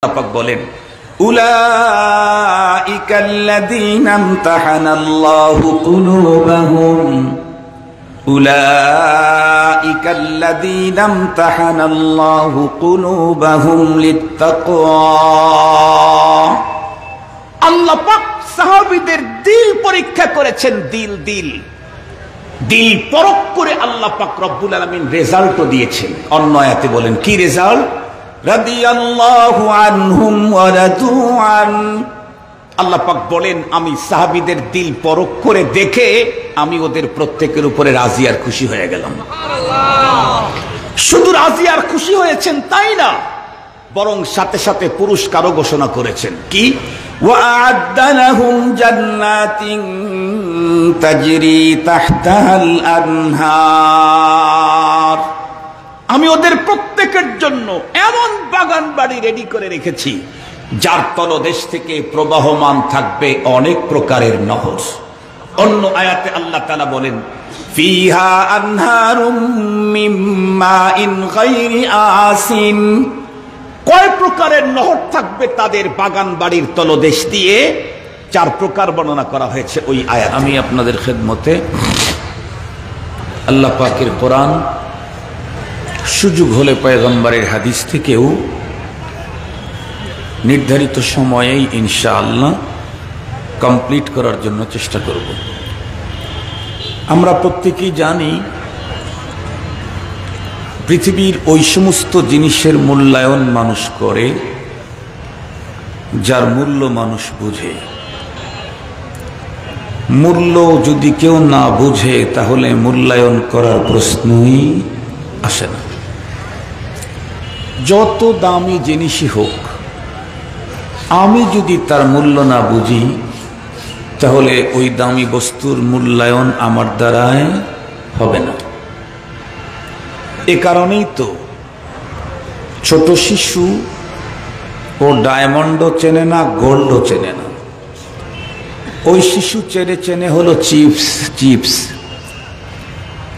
পাক বলেন উলাইকাল্লাযীনা ইমতাহানাল্লাহু কুলুবাহুম উলাইকাল্লাযীনা ইমতাহানাল্লাহু কুলুবাহুম লিত্তাকওয়া। আল্লাহ পাক সাহাবীদের দিল পরীক্ষা করেছেন। দিল পরখ করে আল্লাহ পাক রব্বুল আলামিন রেজাল্টও দিয়েছেন। অন্য আয়াতে বলেন কি রেজাল্ট? রাদিয়াল্লাহু আনহুম ওয়া রাদু আন। আল্লাহ পাক বলেন আমি সাহাবীদের দিল পরখ করে দেখে আমি ওদের প্রত্যেকের উপরে রাজি আর খুশি হয়ে গেলাম। শুধু রাজি আর খুশি হয়েছেন তাই না, বরং সাথে সাথে পুরস্কারও ঘোষণা করেছেন। কি? ওয়া'আদ্দা লাহুম জান্নাতিন তাজরি তাহতাহাল আনহার। আমি ওদের প্রত্যেকের জন্য এমন বাগান বাড়ি রেডি করে রেখেছি যার তলদেশ থেকে প্রবাহমান থাকবে অনেক প্রকারের নহর। অন্য আয়াতে আল্লাহ তাআলা বলেন ফিহা আনহারুম মিন মাইন গায়রি আসিন। কয় প্রকারের নহর থাকবে তাদের বাগান বাড়ির তলদেশ দিয়ে? 4 প্রকার বর্ণনা করা হয়েছে ওই আয়াত। আমি আপনাদের খেদমতে আল্লাহ পাকের কোরআন, সুযোগ হলে পয়গম্বরের হাদিস থেকেও নির্ধারিত সময়েই ইনশাআল্লাহ কমপ্লিট করার জন্য চেষ্টা করব। আমরা প্রত্যেকেই জানি পৃথিবীর ওই সমস্ত জিনিসের মূল্যায়ন মানুষ করে যার মূল্য মানুষ বুঝে। মূল্য যদি কেউ না বুঝে তাহলে মূল্যায়ন করার প্রশ্নই আসে না। যত দামি জিনিসই হোক, আমি যদি তার মূল্য না বুঝি তাহলে ওই দামি বস্তুর মূল্যায়ন আমার দ্বারায় হবে না। এ কারণেই তো ছোট শিশু ও ডায়মন্ডও চেনে না, গোল্ডও চেনে না। ওই শিশু চেনে হলো চিপস।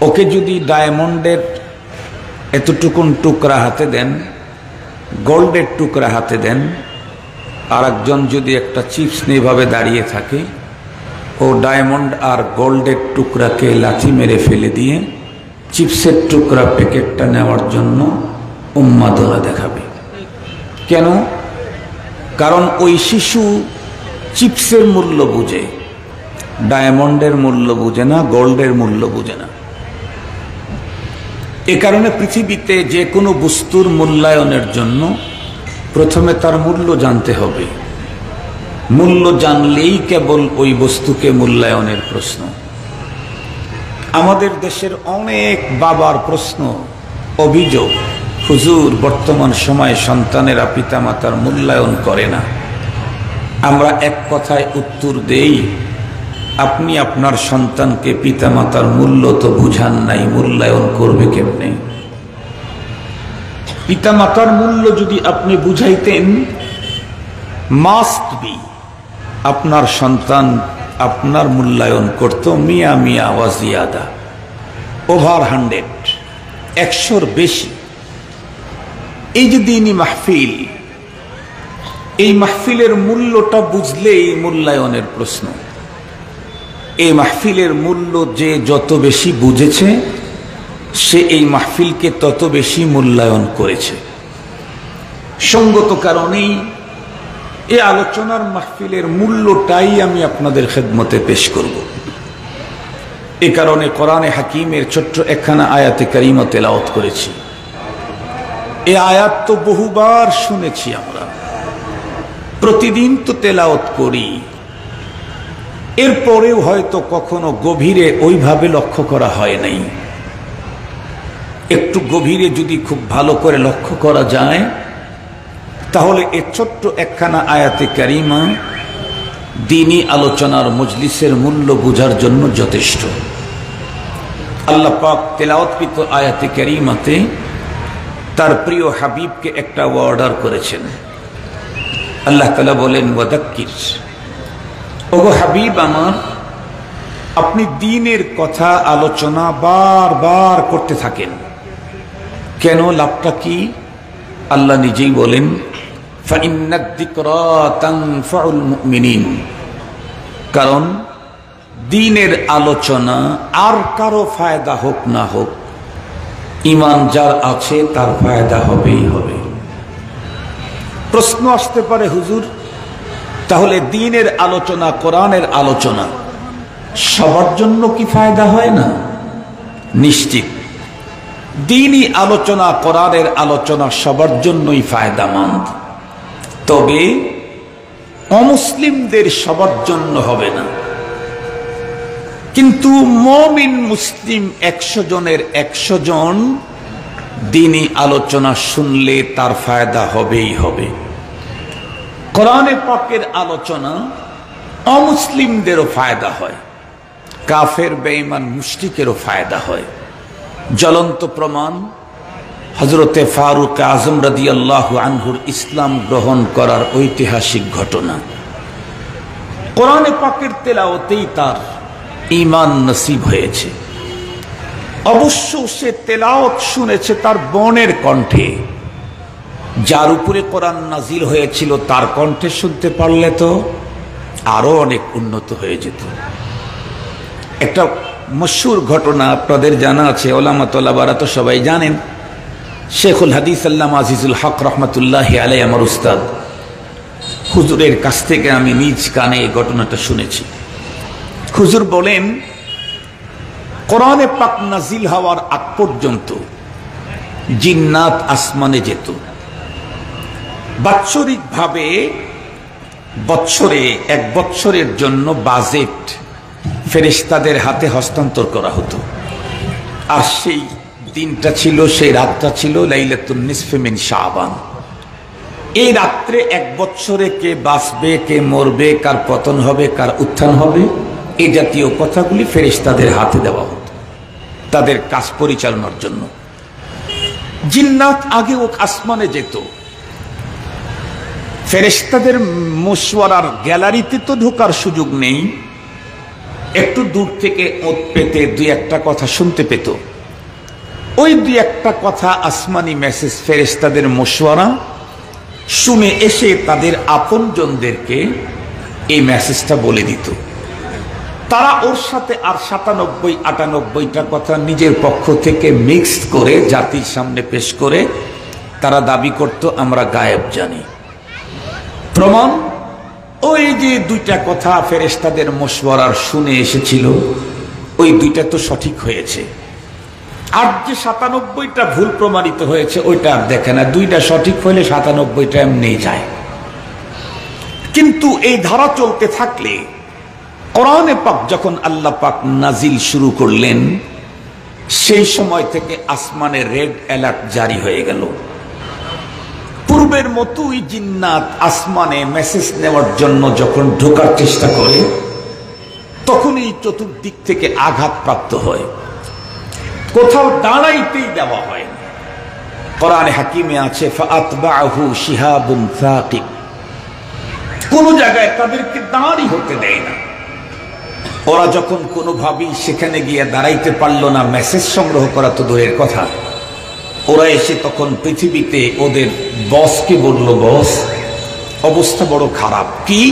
ওকে যদি ডায়মন্ডের এতটুকুন টুকরা হাতে দেন, গোল্ডের টুকরা হাতে দেন, আর একজন যদি একটা চিপস নিয়ে ভাবে দাঁড়িয়ে থাকে, ও ডায়মন্ড আর গোল্ডের টুকরাকে লাথি মেরে ফেলে দিয়ে চিপসের টুকরা প্যাকেটটা নেওয়ার জন্য উন্মাদনা দেখাবে। কেন? কারণ ওই শিশু চিপসের মূল্য বুঝে, ডায়মন্ডের মূল্য বুঝে না, গোল্ডের মূল্য বুঝে না। এ কারণে পৃথিবীতে যে কোনো বস্তুর মূল্যায়নের জন্য প্রথমে তার মূল্য জানতে হবে। মূল্য জানলেই কেবল ওই বস্তুকে মূল্যায়নের প্রশ্ন। আমাদের দেশের অনেক বাবার প্রশ্ন, অভিযোগ, হুজুর বর্তমান সময়ে সন্তানেরা পিতামাতার মূল্যায়ন করে না। আমরা এক কথায় উত্তর দেই, আপনি আপনার সন্তানকে পিতামাতার মূল্য তো বুঝান নাই, মূল্যায়ন করবে কেমনে? পিতামাতার মূল্য যদি আপনি বুঝাইতেন, মাস্ট বি আপনার সন্তান আপনার মূল্যায়ন করত মিয়া মিয়া ওয়াজিয়াদা, ওভার 100, 100-র বেশি। এই যে দিনী মাহফিল, এই মাহফিলের মূল্যটা বুঝলেই মূল্যায়নের প্রশ্ন। এই মাহফিলের মূল্য যে যত বেশি বুঝেছে সে এই মাহফিলকে তত বেশি মূল্যায়ন করেছে। সঙ্গত কারণেই এই আলোচনার মাহফিলের মূল্যটাই আমি আপনাদের খেদমতে পেশ করব। এ কারণে কোরআনে হাকিমের ছোট্ট একখানা আয়াতে কারিমা তেলাওয়াত করেছি। এই আয়াত তো বহুবার শুনেছি আমরা, প্রতিদিন তো তেলাওয়াত করি, এরপরেও হয়তো কখনো গভীরে ওইভাবে লক্ষ্য করা হয় নাই। একটু গভীরে যদি খুব ভালো করে লক্ষ্য করা যায় তাহলে এই ছোট্ট একখানা আয়াতে কারিমা দ্বীনি আলোচনার মজলিসের মূল্য বোঝার জন্য যথেষ্ট। আল্লাহ পাক তেলাওয়াতকৃত আয়াতে কারিমাতে তার প্রিয় হাবিবকে একটা অর্ডার করেছেন। আল্লাহ তাআলা বলেন ওয়াদাক্কির, ওগো হাবিব আমার, আপনি দ্বীনের কথা আলোচনা বারবার করতে থাকেন। কেন? লাভটা কি? আল্লাহ নিজেই বলেন ফাইন্নাদ যিকরা তানফাউল মুমিনিন, কারণ দ্বীনের আলোচনা আর কারো ফায়দা হোক না হোক, ঈমান যার আছে তার ফায়দা হবেই হবে। প্রশ্ন আসতে পারে, হুজুর তাহলে দ্বীনের আলোচনা, কোরআনের আলোচনা সবার জন্য কি ফায়দা হয় না? নিশ্চিত দ্বীনি আলোচনা, কোরআনের আলোচনা সবার জন্যই ফায়দামন্দ, তবে অমুসলিমদের সবার জন্য হবে না। কিন্তু মুমিন মুসলিম 100 জনের 100 জন দ্বীনি আলোচনা শুনলে তার ফায়দা হবেই হবে। কোরআনে পাকের আলোচনা অমুসলিমদেরও ফায়দা হয়, কাফের বেঈমান মুশরিকেরও ফায়দা হয়। জ্বলন্ত প্রমাণ হযরতে ফারুক আযম রাদিয়াল্লাহু আনহুর ইসলাম গ্রহণ করার ঐতিহাসিক ঘটনা। কোরআনে পাকের তেলাওয়াতেই তার ঈমান নসিব হয়েছে। অবশ্য সে তেলাওয়াত শুনেছে তার বোনের কণ্ঠে, যার উপরে কোরআন নাজিল হয়েছিল তার কণ্ঠে শুনতে পারলে তো আরো অনেক উন্নত হয়ে যেত। একটা মশহুর ঘটনা আপনাদের জানা আছে, ওলামা তোলাবারা তো সবাই জানেন। শেখুল হাদিস আল্লামা আজিজুল হক রহমাতুল্লাহি আলাইহি, আমার উস্তাদ, হুজুরের কাছ থেকে আমি নিজ কানে এই ঘটনাটা শুনেছি। হুজুর বলেন, কোরআনে পাক নাজিল হওয়ার আগ পর্যন্ত জিন্নাত আসমানে যেত। বাৎসরিকভাবে বছরে 1 বছরের জন্য বাজেট ফেরেশতাদের হাতে হস্তান্তর করা হতো। আর সেই দিনটা ছিল, সেই রাতটা ছিল লাইলাতুন নিসফি মিন শাবান। এই রাত্রে 1 বছরে কে বাঁচবে, কে মরবে, কার পতন হবে, কার উত্থান হবে, এই জাতীয় কথাগুলি ফেরেশতাদের হাতে দেওয়া হতো তাদের কাজ পরিচালনার জন্য। জিন্নাত আগেও আসমানে যেত। ফেরেশতাদের মশওয়ারার গ্যালারিতে তো ঢোকার সুযোগ নেই, একটু দূর থেকে ওত পেতে 2-1টা কথা শুনতে পেত। ওই 2-1টা কথা আসমানি মেসেজ ফেরেশতাদের মশওয়ারা শুনে এসে তাদের আপনজনদেরকে এই মেসেজটা বলে দিত। তারা ওর সাথে আর 97-98টা কথা নিজের পক্ষ থেকে মিক্সড করে জাতির সামনে পেশ করে তারা দাবি করত আমরা গায়েব জানি। প্রমাণ, ওই যে 2টা কথা ফেরেশতাদের মশওয়ারার শুনে এসেছিল, ওই 2টা তো সঠিক হয়েছে। আর যে 97টা ভুল প্রমাণিত হয়েছে ওইটা আর দেখে না। 2টা সঠিক হলে 97টা এমনি যায়। কিন্তু এই ধারা চলতে থাকলে কোরআনে পাক যখন আল্লাহ পাক নাজিল শুরু করলেন, সেই সময় থেকে আসমানে রেড অ্যালার্ট জারি হয়ে গেল। পূর্বের মতোই জিন্নাত আসমানে মেসেজ নেওয়ার জন্য যখন ঢোকার চেষ্টা করে, তখনই চতুর্দিক থেকে আঘাতপ্রাপ্ত হয়, কোথাও দাঁড়াইতেই দেওয়া হয় না। কোরআনে হাকিমে আছে ফাআতবাহু শিহাবুন সাকিব, কোন জায়গায় তাদেরকে দাঁড়ি হতে দেয় না। ওরা যখন কোনোভাবেই সেখানে গিয়ে দাঁড়াইতে পারল না, মেসেজ সংগ্রহ করা তো দূরের কথা, ওরা এসে তখন পৃথিবীতে ওদের বসকে বলল, বস অবস্থা বড় খারাপ। কি?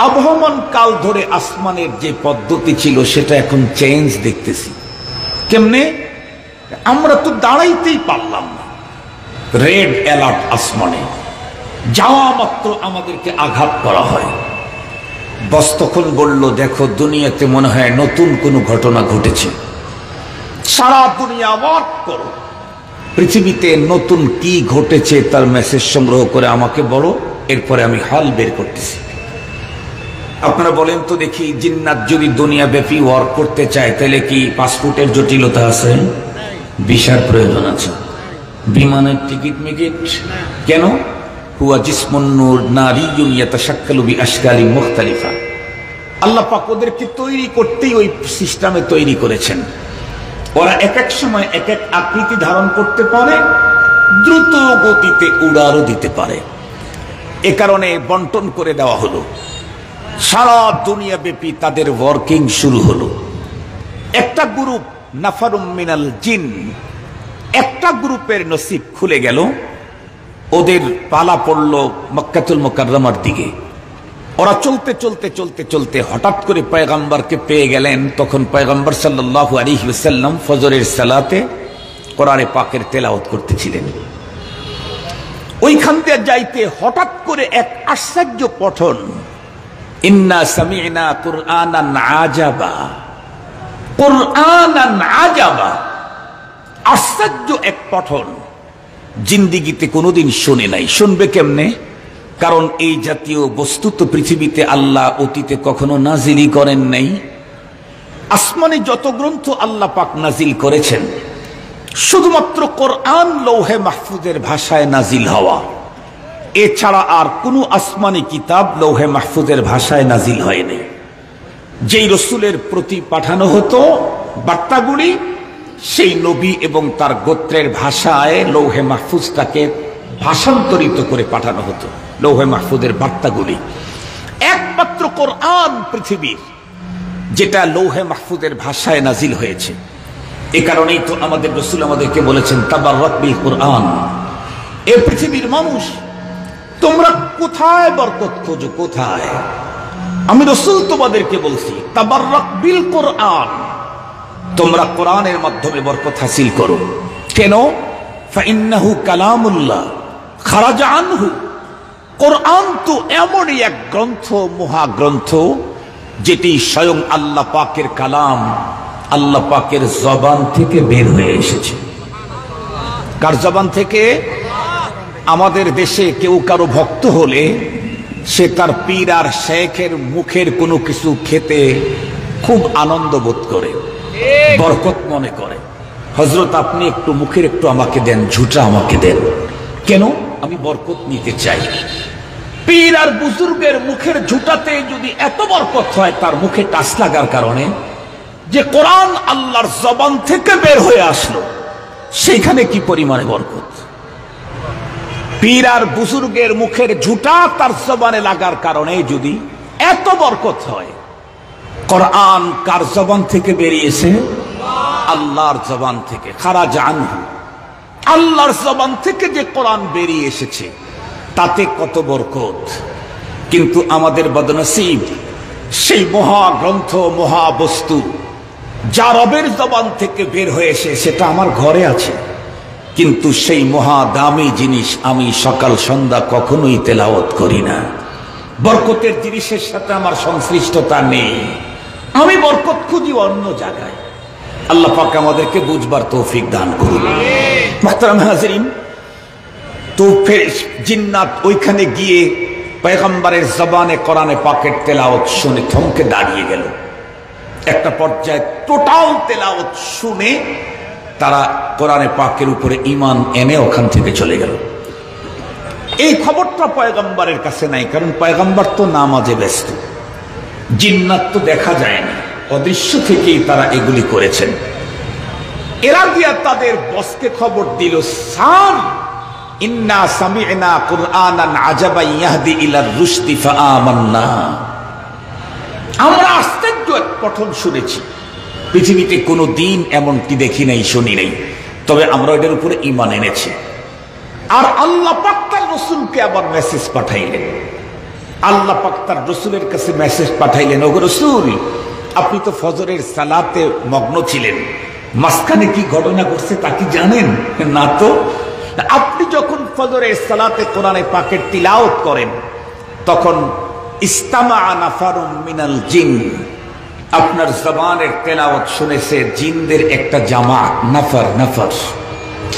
আবহমান কাল ধরে আসমানের যে পদ্ধতি ছিল সেটা এখন চেঞ্জ দেখতেছি। কেমনে? আমরা তো দাঁড়াইতেই পারলাম না, রেড অ্যালার্ট আসমানে, যাওয়া মাত্র আমাদেরকে আঘাত করা হয়। বস তখন বলল, দেখো দুনিয়াতে মনে হয় নতুন কোনো ঘটনা ঘটেছে, সারা দুনিয়া ওয়াক করো, পৃথিবীতে নতুন কি ঘটেছে তার মেসেজ সংগ্রহ করে আমাকে বলো, এরপরে আমি হাল বের করতেছি। আপনারা বলেন তো দেখি, জিন্নাত যদি দুনিয়া ব্যাপী ওয়ার্ক করতে চায় তাহলে কি পাসপোর্টের জটিলতা আছে? ভিসার প্রয়োজন আছে, বিমানের টিকিট মিকিট কেন? হুয়া জিসমুন নূর নারিয়ুন ইয়াতাশাক্কালু বিআশকালি মুখতালিফা। আল্লাহ পাক ওদেরকে তৈরি করতেই ওই সিস্টেমে তৈরি করেছেন। ওরা এক এক সময় এক এক আকৃতি ধারণ করতে পারে, দ্রুত গতিতে উড়ারও দিতে পারে। এ কারণে বন্টন করে দেওয়া হলো, সারা দুনিয়া ব্যাপী তাদের ওয়ার্কিং শুরু হলো। একটা গ্রুপ নাফারুম মিনাল জিন, একটা গ্রুপের নসিব খুলে গেল, ওদের পালা পড়ল মক্কাতুল মুকাররমার দিকে। ওরা চলতে চলতে চলতে চলতে হঠাৎ করে পয়গম্বরকে পেয়ে গেলেন। তখন পয়গম্বর সাল্লাল্লাহু আলাইহি ওয়াসাল্লাম ফজরের সালাতে কোরআনে পাকের তেলাওয়াত করতেছিলেন। ওইখান দিয়ে যাইতে হঠাৎ করে এক আশ্চর্য পঠন, ইন্না সামি'না কুরআনান আজাবা, কুরআনান আজাবা, আশ্চর্য এক পঠন, জিন্দিগিতে কোনোদিন শুনে নাই। শুনবে কেমনে? কারণ এই জাতীয় বস্তু তো পৃথিবীতে আল্লাহ অতীতে কখনো নাজিলই করেন নাই। আসমানে যত গ্রন্থ আল্লাহ পাক নাজিল করেছেন, শুধুমাত্র কোরআন লৌহে মাহফুজের ভাষায় নাজিল হওয়া, এছাড়া আর কোনো আসমানি কিতাব লৌহে মাহফুজের ভাষায় নাজিল হয়নি। যেই রসুলের প্রতি পাঠানো হতো বার্তাগুলি, সেই নবী এবং তার গোত্রের ভাষায় লৌহে মাহফুজটাকে ভাষান্তরিত করে পাঠানো হতো। লৌহে মাহফুজের বার্তাগুলি একমাত্র কোরআন পৃথিবীর যেটা লৌহে মাহফুজের ভাষায় নাজিল হয়েছে। এ কারণেই তো আমাদের রসুল আমাদেরকে বলেছেন তাবাররাক বিল কোরআন। এ পৃথিবীর মানুষ, তোমরা কোথায় বরকত খোঁজো? কোথায়? আমি রসুল তোমাদেরকে বলছি তাবাররাক বিল কোরআন, তোমরা কোরআনের মাধ্যমে বরকত হাসিল করো। কেন? ফাইন্নাহু কালামুল্লাহ খারাজা আনহু, কোরআন তো এমনই এক গ্রন্থ, মহাগ্রন্থ, যেটি স্বয়ং আল্লাহ পাকের কালাম, আল্লাহ পাকের জবান থেকে বের হয়ে এসেছে। কার জবান থেকে? আমাদের দেশে কেউ কারো ভক্ত হলে সে তার পীর আর শেখের মুখের কোনো কিছু খেতে খুব আনন্দ বোধ করে, বরকত মনে করে। হযরত আপনি একটু মুখের একটু আমাকে দেন, ঝুটা আমাকে দেন। কেন? আমি বরকত নিতে চাই। পীর আর বুজুর্গের মুখের ঝুটাতে যদি এত বরকত হয়, তার মুখে টাচ লাগার কারণে, যে কোরআন আল্লাহর জবান থেকে বের হয়ে আসলো, সেইখানে কি পরিমাণে বরকত। পীর আর বুজুর্গের মুখের ঝুটা তার জবানে লাগার কারণে যদি এত বরকত হয়, কোরআন কার জবান থেকে বেরিয়েছে? আল্লাহর জবান থেকে। খারাজা আনহু, আল্লাহর জবান থেকে যে কোরআন বেরিয়ে এসেছে, তাতে কত বরকত। কিন্তু আমাদের বদনসিব, সেই মহাগ্রন্থ, মহাবস্তু যা রবের জবান থেকে বের হয়েছে, সেটা আমার ঘরে আছে, কিন্তু সেই মহা দামি জিনিস আমি সকাল সন্ধ্যা কখনোই তেলাওয়াত করি না। বরকতের জিনিসের সাথে আমার সংশ্লিষ্টতা নেই, আমি বরকত খুঁজি অন্য জায়গায়। আল্লাহ পাক আমাদেরকে বুঝবার তৌফিক দান করুন। মুহতারাম হাজিরিন, তো জিন্নাত ওইখানে গিয়ে পয়গম্বরের জবানে কোরআনে পাকের তেলাওয়াত শুনে থমকে দাঁড়িয়ে গেল। একটা পর্যায়ে টোটাল তেলাওয়াত শুনে তারা কোরআনে পাকের উপরে ঈমান এনে ওখান থেকে চলে গেল। এই খবরটা পয়গম্বরের কাছে নাই, কারণ পয়গম্বর তো নামাজে ব্যস্ত। জিন্নাত তো দেখা যায় না, অদৃশ্য থেকেই তারা এগুলি করেছেন। এরা গিয়া তাদের বসকে খবর দিল, সাম ইন্না সামি'না কুরআনান আজাবান ইয়াহদি ইলার রুশদি ফাআমান্না, আমরা আশ্চর্য এক পঠন শুনেছি, পৃথিবীতে কোনো দিন এমনটি দেখি নাই, শুনি নাই, তবে আমরা এটার উপরে ঈমান এনেছি। আর আল্লাহ পাক তার রাসূলকে আবার মেসেজ পাঠাইলেন। আল্লাহ পাক তার রাসূলের কাছে মেসেজ পাঠাইলেন, ওগো রাসূল, আপনি তো ফজরের সালাতে মগ্ন ছিলেন, মাঝখানে কি ঘটনা ঘটছে তা কি জানেন? না তো। আপনি যখন ফজরের সালাতে কোরআনে পাকের তিলাওয়াত করেন, তখন ইস্তামা নাফারুম মিনাল জিন, আপনার জবানের তেলাওয়াত শুনেছে জিনদের একটা জামাত। নাফার, নাফার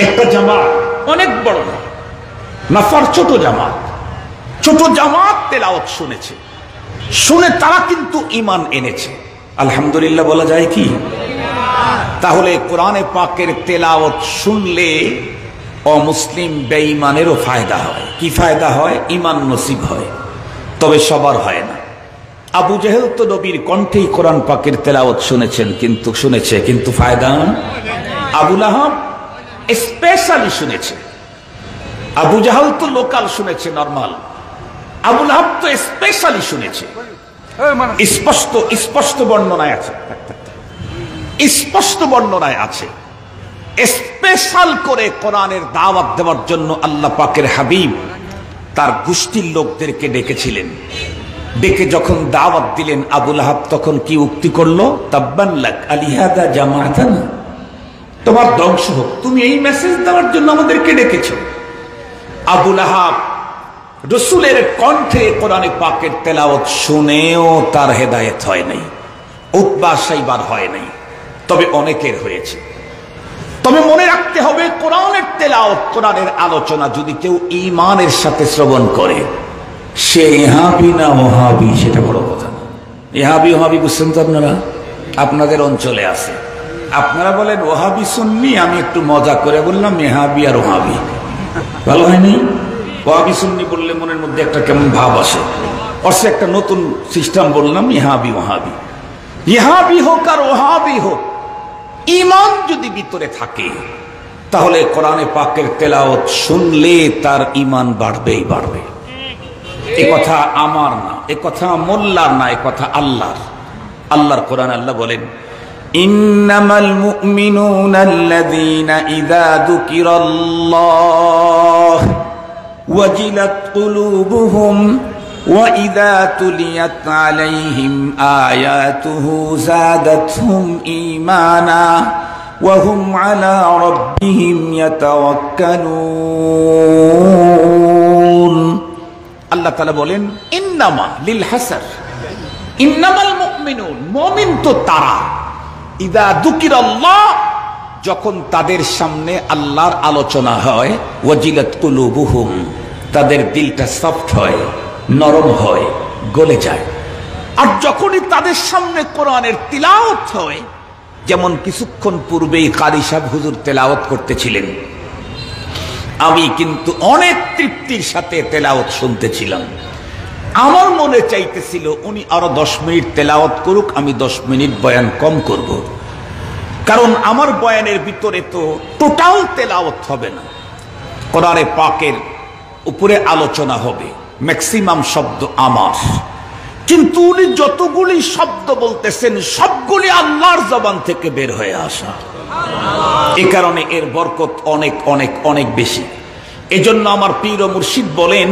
একটা জামাত, অনেক বড় না, নাফার ছোট জামাত, ছোট জামাত তেলাওয়াত শুনেছে। শুনে তারা কিন্তু ঈমান এনেছে। আলহামদুলিল্লাহ বলা যায় কি? তাহলে কোরআনে পাকের তেলাওয়াত শুনলে অমুসলিম বেঈমানেরও ফায়দা হয়। কি ফায়দা হয়? ঈমান নসিব হয়, তবে সবার হয় না। আবু জেহেল তো নবীর কণ্ঠেই কোরআন পাকের তেলাওয়াত শুনেছে, কিন্তু ফায়দা। আবু লাহাব স্পেশালি শুনেছে, আবু জাহাল তো লোকাল শুনেছে, নরমাল। আবু লাহাব তো স্পেশালি শুনেছে। স্পষ্ট বর্ণনায় আছে, স্পষ্ট বর্ণনায় আছে স্পেশাল করে কোরআনের দাওয়াত দেওয়ার জন্য আল্লাহ পাকের হাবিব তার গোষ্ঠীর লোকদেরকে ডেকেছিলেন। ডেকে যখন দাওয়াত দিলেন, আবু লাহাব তখন কি উক্তি করলো? তাব্বান লাক আলিহাদা জামাআতানা, তোমার ধ্বংস হোক, তুমি এই মেসেজ দেওয়ার জন্য আমাদেরকে ডেকেছো। আবু লাহাব রাসূলের কণ্ঠে কোরআনে পাকের তেলাওয়াত শুনেও তার হেদায়েত হয় নাই, উতবা সাইবার হয় নাই, তবে অনেকের হয়েছে। তবে মনে রাখতে হবে, কোরআনের তেলাওয়াত, কোরআনের আলোচনা যদি কেউ ঈমানের সাথে শ্রবণ করে, সে ইহাবি না ওহাবি সেটা বড় কথা না। ইহাবি ওহাবি বুঝছেন তো আপনারা? আপনাদের অঞ্চলে আছে, আপনারা বলেন ওহাবি সুন্নি, আমি একটু মজা করে বললাম ইহাবি আর ওহাবি, ভালো হয়নি? ওহাবি সুন্নি বললে মনের মধ্যে একটা কেমন ভাব আসে, অর্থে একটা নতুন সিস্টেম বললাম ইহাবি ওহাবি। ইহাবি হোক আর ওহাবি হোক, ঈমান যদি ভিতরে থাকে তাহলে কোরআনে পাকের তেলাওয়াত শুনলে তার ঈমান বাড়বেই বাড়বে। এ কথা আমার না, এ কথা মোল্লার না, এ কথা আল্লাহর। আল্লাহর কোরআন আল্লাহ বলেন, ইন্নামাল মুমিনুনা আল্লাযীনা ইযা যুকিরাল্লাহ ওয়াজিলাত কুলুবুহুম ওয়া ইযা তুলিয়াত আলাইহিম আয়াতুহু যাদাতহুম ঈমানা ওয়া হুম আলা রাব্বিহিম ইয়াতাওয়াক্কালুন। আল্লাহ তাআলা বলেন, ইন্নামা লিল হাসার, ইন্নামাল মুমিনুন, মুমিন তো তারা, ইযা যুকিরাল্লাহ, যখন তাদের সামনে আল্লাহর আলোচনা হয়, ওয়াজিলাত কুলুবুহুম, তাদের দিলটা সফট হয়, নরম হয়, গলে যায়। আর যখনই তাদের সামনে কোরআনের তিলাওয়াত হয়, যেমন কিছুক্ষণ পূর্বেই কারি সাহেব হুজুর তেলাওয়াত করতেছিলেন, আমি কিন্তু অনেক তৃপ্তির সাথে তেলাওয়াত শুনতেছিলাম। আমার মনে চাইতেছিল উনি আরো 10 মিনিট তেলাওয়াত করুক, আমি 10 মিনিট বয়ান কম করব, কারণ আমার বয়ানের ভিতরে তো টোটাল তেলাওয়াত হবে না, কোরআনে পাকের উপরে আলোচনা হবে, ম্যাক্সিমাম শব্দ আমার। কিন্তু উনি যতগুলি শব্দ বলতেছেন সবগুলি আল্লাহর জবান থেকে বের হয়ে আসা, এ কারণে এর বরকত অনেক অনেক অনেক বেশি। এজন্য আমার পীর ও মুর্শিদ বলেন,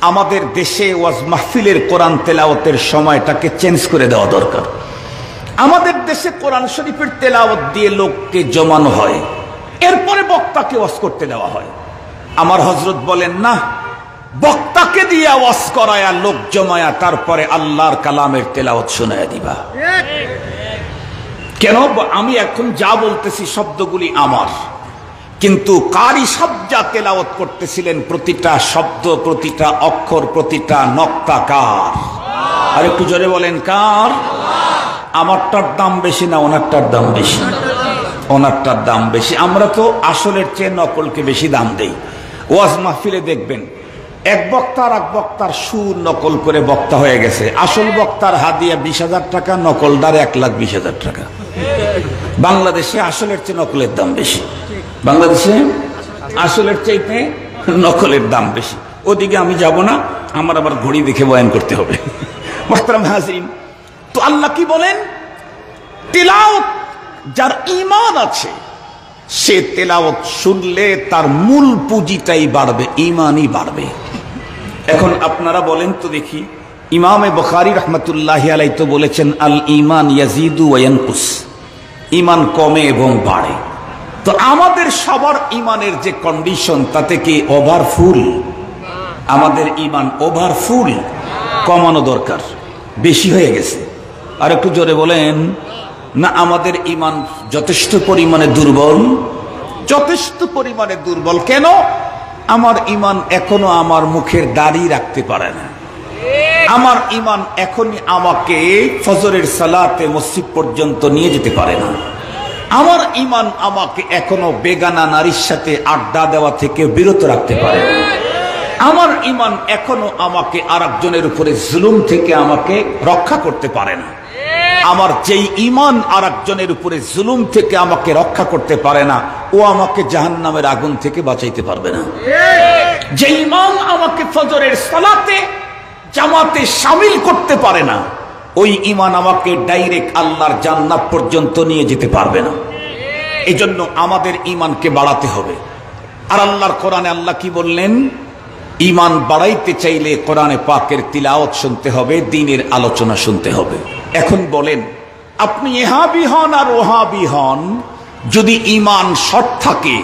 আমাদের দেশে ওয়াজ মাহফিলের কোরআন তেলাওয়াতের সময়টাকে চেঞ্জ করে দেওয়া দরকার। আমাদের দেশে কোরআন শরীফের তেলাওয়াত দিয়ে লোককে জমানো হয়, এরপরে বক্তাকে ওয়াজ করতে দেওয়া হয়। আমার হযরত বলেন, না, বক্তাকে দিয়ে ওয়াজ করায়া লোক জমায়া তারপরে আল্লাহর কালামের তেলাওয়াত শোনায়া দিবা। কেন? আমি এখন যা বলতেছি শব্দগুলি আমার, কিন্তু কারি সাহেব যা তেলাওয়াত করতেছিলেন প্রতিটা শব্দ, প্রতিটা অক্ষর, প্রতিটা নক্তা কার? আর একটু জোরে বলেন, কার? আমারটার দাম বেশি না ওনারটার দাম বেশি? ওনারটার দাম বেশি। আমরা তো আসলের চেয়ে নকলকে বেশি দাম দেই। ওয়াজ মাহফিলে দেখবেন এক বক্তা আর এক বক্তার সুর নকল করে বক্তা হয়ে গেছে, আসল বক্তার হাদিয়া 20,000 টাকা, নকলদার 1,20,000 টাকা। বাংলাদেশে আসলের চেয়ে নকলের দাম বেশি, বাংলাদেশে আসলের চাইতে নকলের দাম বেশি। ওদিকে আমি যাব না, আমার আবার ঘড়ি দেখে বয়ান করতে হবে। মুহতারাম হাজিরিন, তো আল্লাহ কি বলেন? তিলাওয়াত যার ঈমান আছে সে তেলাওয়াত শুনলে তার মূল পুঁজিটাই বাড়বে, ঈমানই বাড়বে। এখন আপনারা বলেন তো দেখি, ইমামে বুখারী রাহমাতুল্লাহি আলাইহি তো বলেছেন, আল ঈমান ইয়াজিদু ওয়া ইয়ানকুস, ঈমান কমে এবং বাড়ে। তো আমাদের সবার ঈমানের যে কন্ডিশন, তাতে কি ওভারফুল? আমাদের ঈমান ওভারফুল, কমানো দরকার, বেশি হয়ে গেছে। আর একটু জোরে বলেন না, আমাদের ঈমান যথেষ্ট পরিমাণে দুর্বল, যথেষ্ট পরিমাণে দুর্বল। কেন? আমার ঈমান এখনো আমার মুখের দাড়ি রাখতে পারে না, আমার ঈমান এখনই আমাকে ফজরের সালাতে মসজিদ পর্যন্ত নিয়ে যেতে পারে না, আমার ঈমান আমাকে এখনো বেগানা নারীর সাথে আড্ডা দেওয়া থেকে বিরত রাখতে পারে না, আমার ঈমান এখনো আমাকে আরেকজনের উপরে জুলুম থেকে আমাকে রক্ষা করতে পারে না। আমার যেই ঈমান আরেকজনের উপরে জুলুম থেকে আমাকে রক্ষা করতে পারে না, ও আমাকে জাহান্নামের আগুন থেকে বাঁচাইতে পারবে না। যে ঈমান আমাকে ফজরের সালাতে জামাতে শামিল করতে পারে না, ওই ঈমান আমাকে ডাইরেক্ট আল্লাহর জান্নাত পর্যন্ত নিয়ে যেতে পারবে না। এই জন্য আমাদের ঈমানকে বাড়াতে হবে। আর আল্লাহর কোরআনে আল্লাহ কি বললেন? ঈমান বাড়াইতে চাইলে কোরআনে পাকের তিলাওয়াত শুনতে হবে, দ্বীনের আলোচনা শুনতে হবে। এখন বলেন, আপনি ইহাবি হন আর ওহাবি হন, যদি ঈমান শর্ট থাকে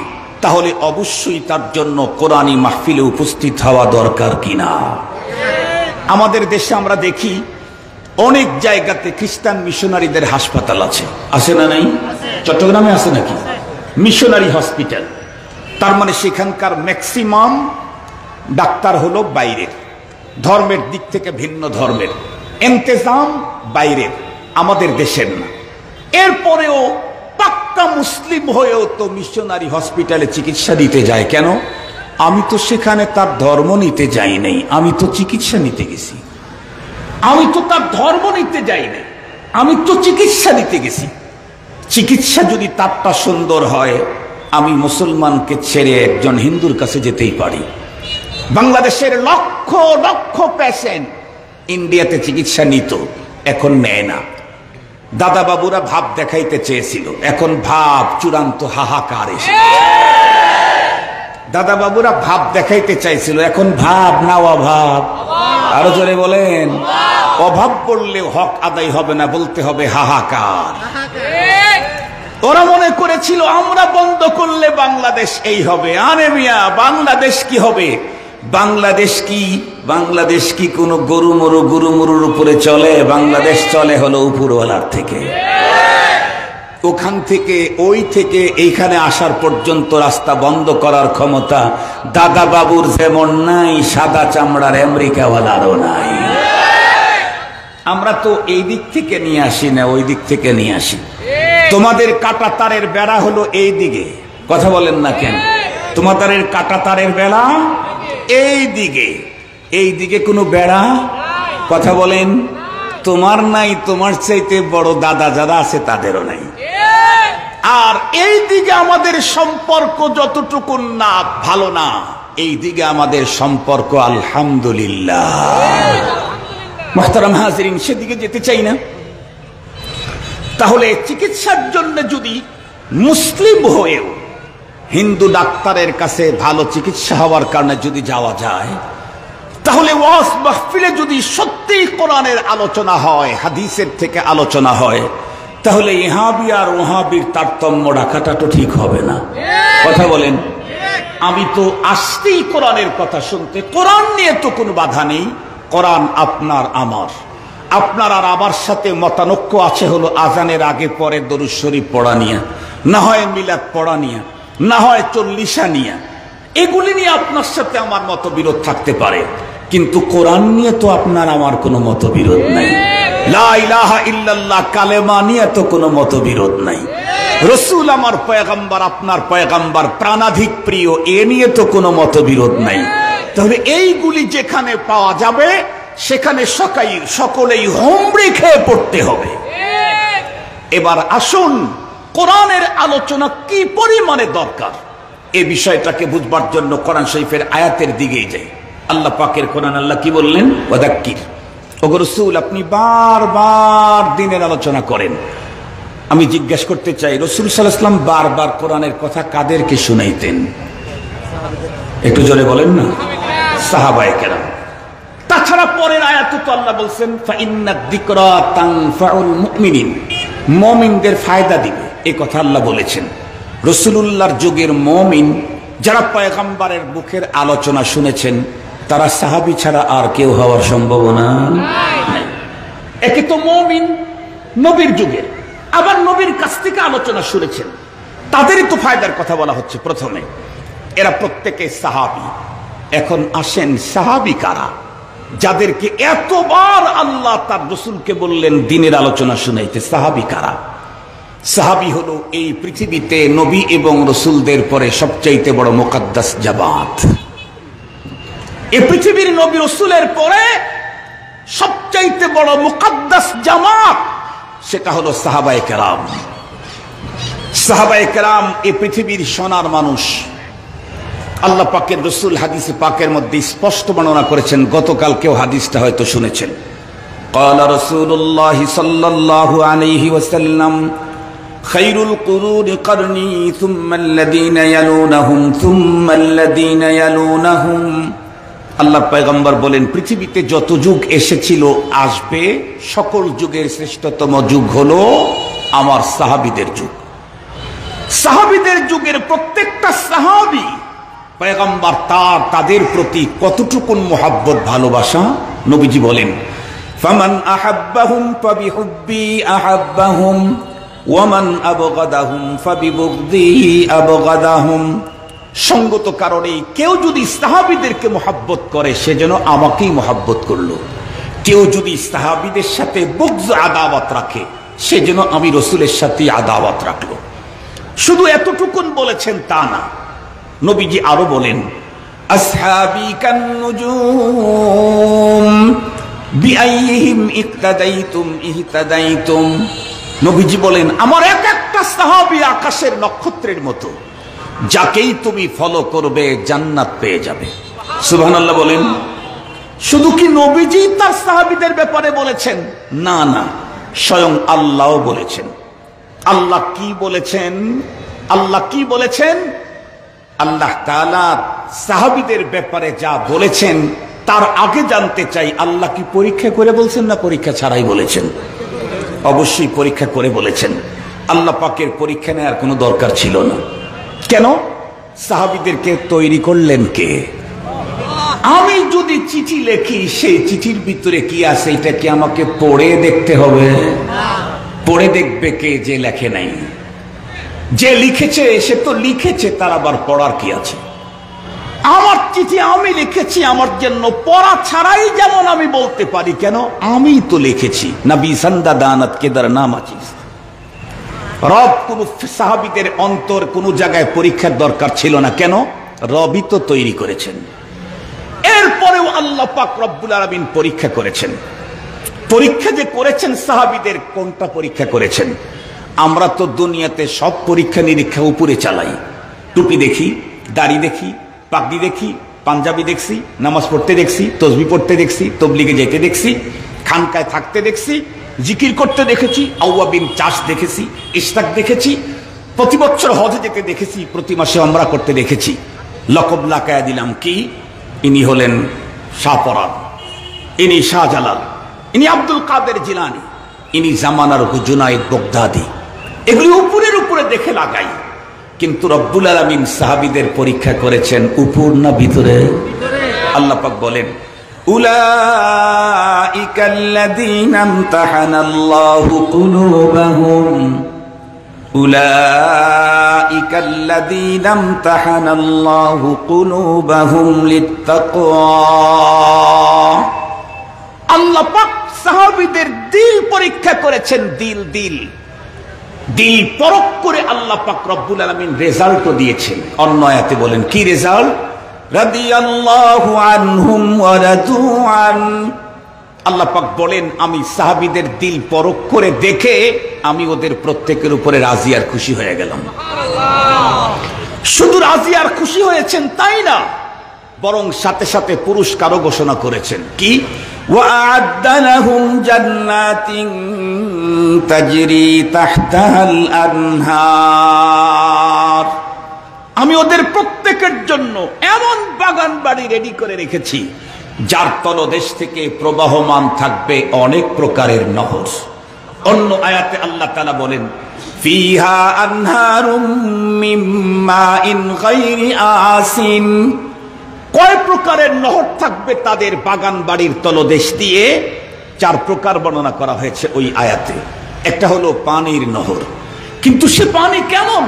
তাহলে অবশ্যই তার জন্য কোরআনী মাহফিলে উপস্থিত হওয়া দরকার কিনা? আমাদের দেশে আমরা দেখি অনেক জায়গাতে খ্রিস্টান মিশনারিদের হাসপাতাল আছে, আছে না নাই? চট্টগ্রামে আছে নাকি মিশনারি হসপিটাল? তার মানে সেখানকার ম্যাক্সিমাম ডাক্তার হলো বাইরের, ধর্মের দিক থেকে ভিন্ন ধর্মের, ইন্তেজাম বাইরের, আমাদের দেশের না। এরপরেও পাক্কা মুসলিম হয়েও তো মিশনারি হসপিটালে চিকিৎসা দিতে যায় কেন? আমি তো সেখানে তার ধর্ম নিতে যাই নাই, আমি তো চিকিৎসা নিতে গেছি। আমি তো তার ধর্ম নিতে যাই নাই, আমি তো চিকিৎসা নিতে গেছি। চিকিৎসা যদি তারটা সুন্দর হয়, আমি মুসলমানকে ছেড়ে একজন হিন্দুর কাছে যেতেই পারি। বাংলাদেশের লক্ষ লক্ষ পেশেন্ট ইন্ডিয়াতে চিকিৎসা নিত, এখন নেয় না। দাদা বাবুরা ভাব দেখাইতে চেয়েছিল, এখন ভাব চূড়ান্ত হাহাকার এসে। দাদা বাবুরা ভাব দেখাইতে চাইছিল, এখন ভাব না অভাব। আরো জোরে বলেন, অভাব পড়লে হক আদায় হবে না, বলতে হবে হাহাকার। ওরা মনে করেছিল আমরা বন্ধ করলে বাংলাদেশ এই হবে। আরে মিয়া, বাংলাদেশ কি হবে? বাংলাদেশ কি কোন গরুমরুর উপরে চলে? বাংলাদেশ চলে হলো উপরওয়ালার থেকে। ওখান থেকে ওই থেকে এইখানে আসার পর্যন্ত রাস্তা বন্ধ করার ক্ষমতা দাদা বাবুর যেমন নাই, সাদা চামড়ার আমেরিকাওয়ালারও নাই। আমরা তো এই দিক থেকে নিয়ে আসি না, ওই দিক থেকে নিয়ে আসি। তোমাদের কাঁটা তারের বেড়া হলো এই দিকে, কথা বলেন না কেন? তোমাদের কাঁটা তারের বেড়া এই দিকে, এই দিকে কোনো বেড়া, কথা বলেন? তোমার নাই, তোমার চাইতে বড় দাদা যারা আছে তাদেরও নাই। আর এই দিকে আমাদের সম্পর্ক যতটুকু না ভালো না, এই দিকে আমাদের সম্পর্ক আলহামদুলিল্লাহ। মুহতারাম হাজিরিন, সেদিকে যেতে চাই না। তাহলে চিকিৎসার জন্য যদি মুসলিম হয়েও হিন্দু ডাক্তারের কাছে ভালো চিকিৎসা হওয়ার কারণে যদি যাওয়া যায়, তাহলে ওয়াজ মাহফিলে যদি সত্যি কোরআনের আলোচনা হয়, হাদিসের থেকে আলোচনা হয়, তাহলে ইহাবি আর ওহাবির তারতম্য রাখাটা তো ঠিক হবে না, কথা বলেন? আমি তো আসতেই কোরআনের কথা শুনতে, কোরআন নিয়ে তো কোনো বাধা নেই। কোরআন আপনার আমার, আপনার আর আমার সাথে মতানৈক্য আছে হলো আজানের আগে পরে দরুদ শরীফ পড়া নিয়ে, না হয় মিলাদ পড়া নিয়ে, না হয় চল্লিশা নিয়ে। এগুলি নিয়ে আপনার সাথে আমার মতবিরোধ থাকতে পারে, কিন্তু কোরআন নিয়ে তো আপনার আমার কোনো মতবিরোধ নাই। লা ইলাহা ইল্লাল্লাহ কালেমা নিয়ে তো কোনো মতবিরোধ নাই। রসুল আমার পয়গম্বর, আপনার পয়গম্বর প্রাণাধিক প্রিয়, এ নিয়ে তো কোনো মতবিরোধ নাই। তাহলে এইগুলি যেখানে পাওয়া যাবে সেখানে সকলেই হোমড়ি খেয়ে পড়তে হবে। এবার আসুন কোরআনের আলোচনা কি পরিমাণে দরকার, এই বিষয়টাকে বুঝবার জন্য কোরআন শরীফের আয়াতের দিকেই যাই। আল্লাহ পাকের কোরআন, আল্লাহ কি বললেন? ওয়াদাক্কির। ওগো রাসূল, আপনি বারবার দ্বীনের আলোচনা করেন। আমি জিজ্ঞেস করতে চাই, রাসূল সাল্লাল্লাহু আলাইহি ওয়াসাল্লাম বারবার কোরআনের কথা কাদেরকে শুনাইতেন? একটু জোরে বলেন না। সাহাবায়ে কেরাম। তাছাড়া পরের আয়াতে তো আল্লাহ বলছেন ফাইন্নাদ যিকরা তানফাউল মুমিনিন, মুমিনদের ফায়দা দিবে, এই কথা আল্লাহ বলেছেন। রাসূলুল্লাহর যুগের মুমিন যারা পয়গম্বরের মুখের আলোচনা শুনেছেন, তারা সাহাবী ছাড়া আর কেউ হওয়ার সম্ভাবনা নাই। একে তো মুমিন নবীর যুগের, আবার নবীর কাছ থেকে আলোচনা শুনেছেন, তাদেরই তো ফায়দার কথা বলা হচ্ছে প্রথমে। এরা প্রত্যেকে সাহাবী। এখন আসেন, সাহাবী কারা? যাদেরকে এতবার আল্লাহ তার রাসূলকে বললেন দ্বীনের আলোচনা শুনাইতে, সাহাবী কারা? সাহাবী হলো এই পৃথিবীতে নবী এবং রাসূলদের পরে সবচাইতে বড় মুকদ্দাস জামাত। এই পৃথিবীর নবী রাসূলের পরে সবচাইতে বড় মুকদ্দাস জামাত, সেটা হলো সাহাবায়ে কেরাম। সাহাবায়ে কেরাম এই পৃথিবীর সোনার মানুষ। আল্লাহ পাকের রাসূল হাদিসে পাকের মধ্যে স্পষ্ট বর্ণনা করেছেন, গতকাল কেউ হাদিসটা হয়তো শুনেছেন। ক্বালা রাসূলুল্লাহ সাল্লাল্লাহু আলাইহি ওয়াসাল্লাম খায়রুল কুরুনি করনি সুম্মাল্লাযীনা ইয়ালুনাহুম সুম্মাল্লাযীনা ইয়ালুনাহুম। আল্লাহর পয়গম্বর বলেন, পৃথিবীতে যত যুগ এসেছিল আসবে, সকল যুগের শ্রেষ্ঠতম যুগ হলো আমার সাহাবীদের যুগ। সাহাবীদের যুগের প্রত্যেকটা সাহাবী পয়গম্বর তাদের প্রতি কতটুকুন মুহাব্বত ভালোবাসা, নবীজি বলেন, ফামান আহাব্বাহুম ফাবিহুব্বি আহাব্বাহুম ওয়ামান আবগাদাহুম ফাবিবুগদি আবগাদাহুম। সঙ্গত কারণে কেউ যদি সাহাবীদেরকে মুহাব্বত করে সে যেন আমাকেই মুহাব্বত করলো, কেউ যদি সাহাবীদের সাথে বুগজ আদাওয়াত রাখে সে যেন আমি রাসূলের সাথে আদাওয়াত রাখলো। শুধু এতটুকুন বলেছেন তা না, নবীজি আরো বলেন, আসহাবি কান নুজুম বিআইহিম ইক্তাদাইতুম ইহতাদাইতুম। নবীজি বলেন, আমার এক একটা সাহাবী আকাশের নক্ষত্রের মতো, যাকেই তুমি ফলো করবে জান্নাত পেয়ে যাবে। সুবহানাল্লাহ বলেন। শুধু কি নবীজি তার সাহাবীদের ব্যাপারে বলেছেন? না না, স্বয়ং আল্লাহও বলেছেন। আল্লাহ কি বলেছেন? আল্লাহ কি বলেছেন? আল্লাহ তাআলা সাহাবীদের ব্যাপারে যা বলেছেন তার আগে জানতে চাই, আল্লাহ কি পরীক্ষা করে বলছেন না পরীক্ষা ছাড়াই বলেছেন? অবশ্যই পরীক্ষা করে বলেছেন। আল্লাহ পাকের পরীক্ষা নেওয়ার কোনো দরকার ছিল না। কেন? সাহাবীদেরকে তৈরি করলেন কে? আমি যদি চিঠি লেখি সেই চিঠির ভিতরে কি আছে এটা কি আমাকে পড়ে দেখতে হবে? পড়ে দেখবে কে? যে লেখে নাই। যে লিখেছে সে তো লিখেছে, তার আবার পড়ার কি আছে? আমার চিঠি আমি লিখেছি আমার জন্য, পড়া ছাড়াই যেমন আমি বলতে পারি, কেন? আমি তো লিখেছি। নবী সান্দা দানাত কেদার নাম আছিস। রব কোন সাহাবীদের অন্তর কোন জায়গায় পরীক্ষার দরকার ছিল না। কেন? রবই তো তৈরি করেছেন। এরপরেও আল্লাহ পাক রব্বুল আলামিন পরীক্ষা করেছেন। পরীক্ষা যে করেছেন সাহাবীদের, কোনটা পরীক্ষা করেছেন? আমরা তো দুনিয়াতে সব পরীক্ষা নিরীক্ষা উপরে চালাই। টুপি দেখি, দাড়ি দেখি, পাগড়ি দেখি, পাঞ্জাবি দেখছি, নামাজ পড়তে দেখছি, তসবিহ পড়তে দেখছি, তবলিগে যেতে দেখছি, খানকায় থাকতে দেখছি, জিকির করতে দেখেছি, আওয়াবিন চাষ দেখেছি, ইশতাক দেখেছি, প্রতি বছর হজে যেতে দেখেছি, প্রতি মাসে উমরা করতে দেখেছি। লকব লাগায়া দিলাম কি? ইনি হলেন শাহপরান, ইনি শাহজালাল, ইনি আব্দুল কাদের জিলানী, ইনি জামানার জুনায়েদ বাগদাদি। এগুলি উপরের উপরে দেখে লাগাই। কিন্তু রব্বুল আলামিন সাহাবীদের পরীক্ষা করেছেন উপর না ভিতরে? আল্লাহ পাক বলেন, উলাইকাল্লাযীনা ইমতাহানাল্লাহু কুলুবাহুম উলাইকাল্লাযীনা ইমতাহানাল্লাহু কুলুবাহুম লিত্তাকওয়া। আল্লাহ পাক সাহাবীদের দিল পরীক্ষা করেছেন। দিল দিল দিল পরখ করে আল্লাহ পাক রব্বুল আলামিন রেজাল্টও দিয়েছেন। অন্য আয়াতে বলেন কি রেজাল্ট? রাদিয়াল্লাহু আনহুম ওয়া রাদু আন। আল্লাহ পাক বলেন, আমি সাহাবীদের দিল পরখ করে দেখে আমি ওদের প্রত্যেকের উপরে রাজি আর খুশি হয়ে গেলাম। শুধু রাজি আর খুশি হয়েছেন তাই না, বরং সাথে সাথে পুরস্কারও ঘোষণা করেছেন। কি? ওয়া'আদ্দা লাহুম জান্নাতিন তাজরি তাহতাহাল আনহার। আমি ওদের প্রত্যেকের জন্য এমন বাগান বাড়ি রেডি করে রেখেছি যার তলদেশ থেকে প্রবাহমান থাকবে অনেক প্রকারের নহর। অন্য আয়াতে আল্লাহ তাআলা বলেন, ফিহা আনহারুম মিন মাইন গায়রি আসিন। কয় প্রকারের নহর থাকবে তাদের বাগান বাড়ির তলদেশ দিয়ে? 4 প্রকার বর্ণনা করা হয়েছে ওই আয়াতে। একটা হলো পানির নহর, কিন্তু সে পানি কেমন?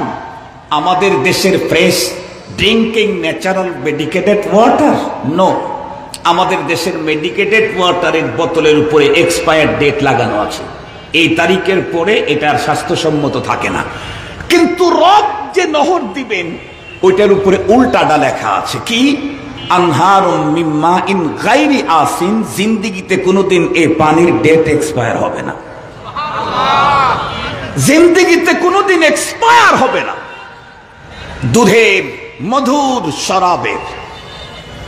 আমাদের দেশের fresh drinking natural medicated water? No, আমাদের দেশের মেডিকেটেড ওয়াটারের বোতলের উপরে এক্সপায়ার ডেট লাগানো আছে, এই তারিখের পরে এটার স্বাস্থ্যসম্মত থাকে না। কিন্তু রব যে নহর দিবেন ওইটার উপরে উল্টাটা লেখা আছে। কি? আনহারুম মিন মাইন গায়রি আসিন। জিন্দেগিতে কোনোদিন এই পানির ডেট এক্সপায়ার হবে না। জিন্দেগিতে কোনোদিন এক্সপায়ার হবে না। দুধের, মধুর, শরাবের।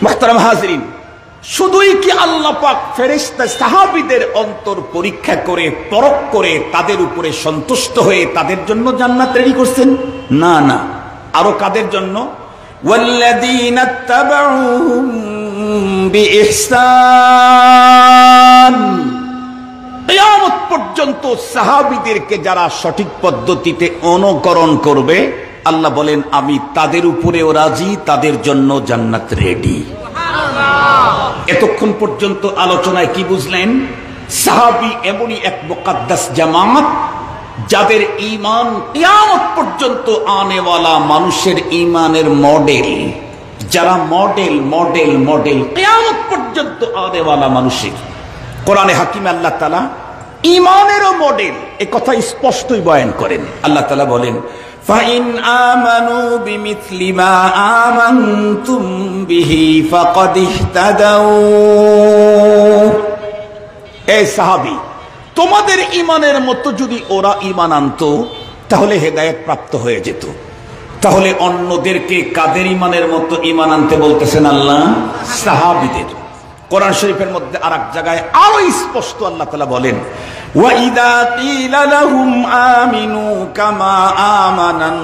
মুহতারাম হাজরিন, শুধুই কি আল্লাহ পাক ফেরেশতা সাহাবীদের অন্তর পরীক্ষা করে পরখ করে তাদের উপরে সন্তুষ্ট হয়ে তাদের জন্য জান্নাত রেডি করছেন? না না, আরো কাদের জন্য? ওয়াল্লাযীনা তাবাউহুম বিইহসান, কিয়ামত পর্যন্ত সাহাবীদেরকে যারা সঠিক পদ্ধতিতে অনুকরণ করবে আল্লাহ বলেন আমি তাদের উপরেও রাজি, তাদের জন্য জান্নাত রেডি। এতক্ষণ পর্যন্ত আলোচনায় কি বুঝলেন? সাহাবী এমনই এক মুকাদ্দাস জামাত যাদের ঈমান কিয়ামত পর্যন্ত আনেওয়ালা মানুষের ঈমানের মডেল, যারা মডেল মডেল মডেল কিয়ামত পর্যন্ত আনেওয়ালা মানুষের। কোরআনে হাকিমে আল্লাহ তাআলা ঈমানেরও মডেল এ কথা স্পষ্টই বয়ান করেন। আল্লাহ তাআলা বলেন فَإِنْ آمَنُوا بِمِثْلِ مَا آمَنْتُمْ بِهِ فَقَدِ اهْتَدَوْا। এই সাহাবী, তোমাদের ঈমানের মতো যদি ওরা ঈমান আনতো তাহলে হেদায়েত প্রাপ্ত হয়ে যেত। তাহলে অন্যদেরকে কাদের ঈমানের মতো ঈমান আনতে বলতেছেন আল্লাহ? সাহাবীদের। কোরআন শরীফের মধ্যে আরেক জায়গায় আরো স্পষ্ট আল্লাহ তাআলা বলেন ওয়াইদা কিলা লাহুম আমিনু কামা আমানান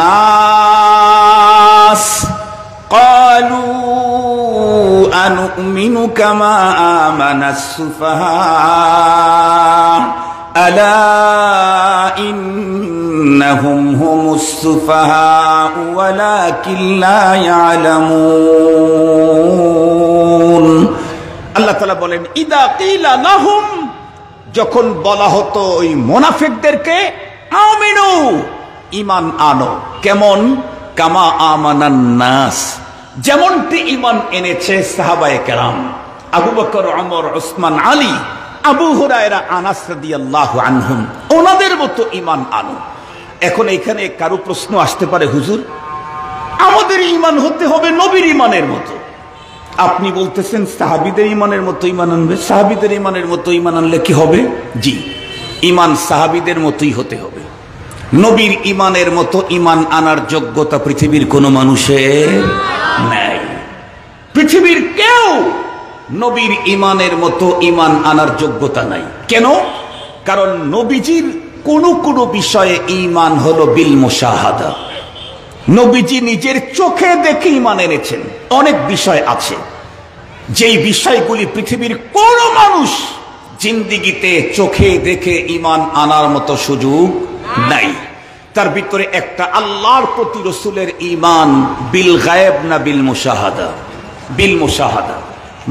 নাস ক্বালু আনুমিনু কামা আমানাস সুফাহা আলা ইন্নাহুম হুমুস সুফাহা ওয়ালাকিন লা ইয়ালামুন। আল্লাহ তাআলা বলেন ইদা কিলা লাহুম, যখন বলা হতো ওই মুনাফিকদেরকে আমিনু, ঈমান আনো। কেমন? কামা আমানান নাস, যেমনটি ঈমান এনেছে সাহাবায়ে কেরাম, আবু বকর, ওমর, উসমান, আলী, আবু হুরায়রা, আনাস রাদিয়াল্লাহু আনহুম, ওনাদের মতো ঈমান আনো। এখন এখানে কারো প্রশ্ন আসতে পারে, হুজুর আমাদের ঈমান হতে হবে নবীর ঈমানের মতো। আপনি বলতেছেন সাহাবীদের ঈমানের মতো ঈমান আনবে। সাহাবীদের ঈমানের মতো ঈমান আনলে কি হবে? জি, ঈমান সাহাবীদের মতোই হতে হবে। নবীর ঈমানের মতো ঈমান আনার যোগ্যতা পৃথিবীর কোনো মানুষের নাই। পৃথিবীর কেউ নবীর ঈমানের মতো ঈমান আনার যোগ্যতা নাই। কেন? কারণ নবীজির কোন বিষয়ে ঈমান হলো বিল মুশাহাদা। নবীজি নিজের চোখে দেখে ঈমান এনেছেন। অনেক বিষয় আছে যেই বিষয়গুলি পৃথিবীর কোন মানুষ জিন্দিগিতে চোখে দেখে ঈমান আনার মতো সুযোগ নাই। তার ভিতরে একটা আল্লাহর প্রতি রাসূলের ঈমান বিল গায়েব না বিল মুশাহাদা? বিল মুশাহাদা।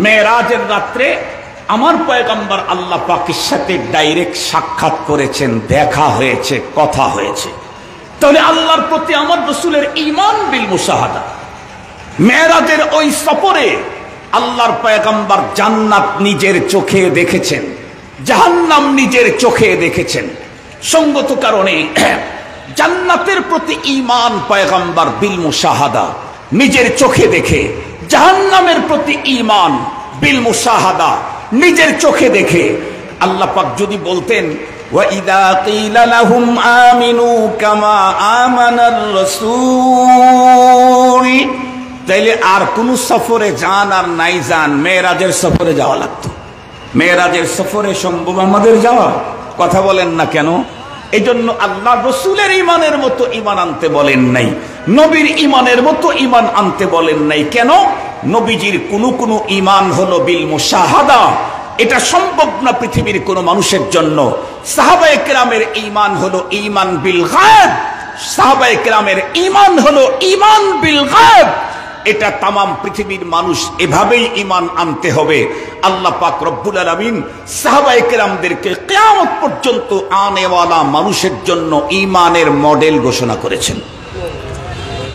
মেরাজের রাত্রে আমার পয়গম্বর আল্লাহ পাকের সাথে ডাইরেক্ট সাক্ষাৎ করেছেন, দেখা হয়েছে, কথা হয়েছে। তাহলে আল্লাহর প্রতি আমার রাসূলের ঈমান বিল মুশাহাদা। মেরাজের ওই সফরে আল্লাহর পয়গম্বর জান্নাত নিজের চোখে দেখেছেন, জাহান্নাম নিজের চোখে দেখেছেন। সঙ্গত কারণে জান্নাতের প্রতি ঈমান পয়গম্বর বিল মুশাহাদা, নিজের চোখে দেখে, জাহান্নামের প্রতি ঈমান বিল মুশাহাদা, নিজের চোখে দেখে। আল্লাহ পাক যদি বলতেন وَإِذَا قِيلَ لَهُمْ آمِنُوا كَمَا آمَنَ الرَّسُولُ, তাইলে আর কোন সফরে যান আর নাই যান, মেরাজের সফরে যাওয়া লাগতো। মেরাজের সফরে সম্ভব আমাদের যাওয়া? কথা বলেন না কেন? এই জন্য আল্লাহ রসুলের ঈমানের মতো ঈমান আনতে বলেন নাই, নবীর ঈমানের মতো ঈমান আনতে বলেন নাই। কেন? নবীজির কোন ঈমান হলো বিল মুশাহাদা, এটা সম্ভব না পৃথিবীর কোন মানুষের জন্য। সাহাবায়ে কেরামের ঈমান হলো ঈমান বিল গায়ব, সাহাবায়ে কেরামের ঈমান হলো ঈমান বিল গায়ব। এটা তামাম পৃথিবীর মানুষ এভাবেই ঈমান আনতে হবে। আল্লাহ পাক রব্বুল আলামিন সাহাবায়ে কেরামদেরকে কিয়ামত পর্যন্ত আনেওয়ালা মানুষের জন্য ঈমানের মডেল ঘোষণা করেছেন।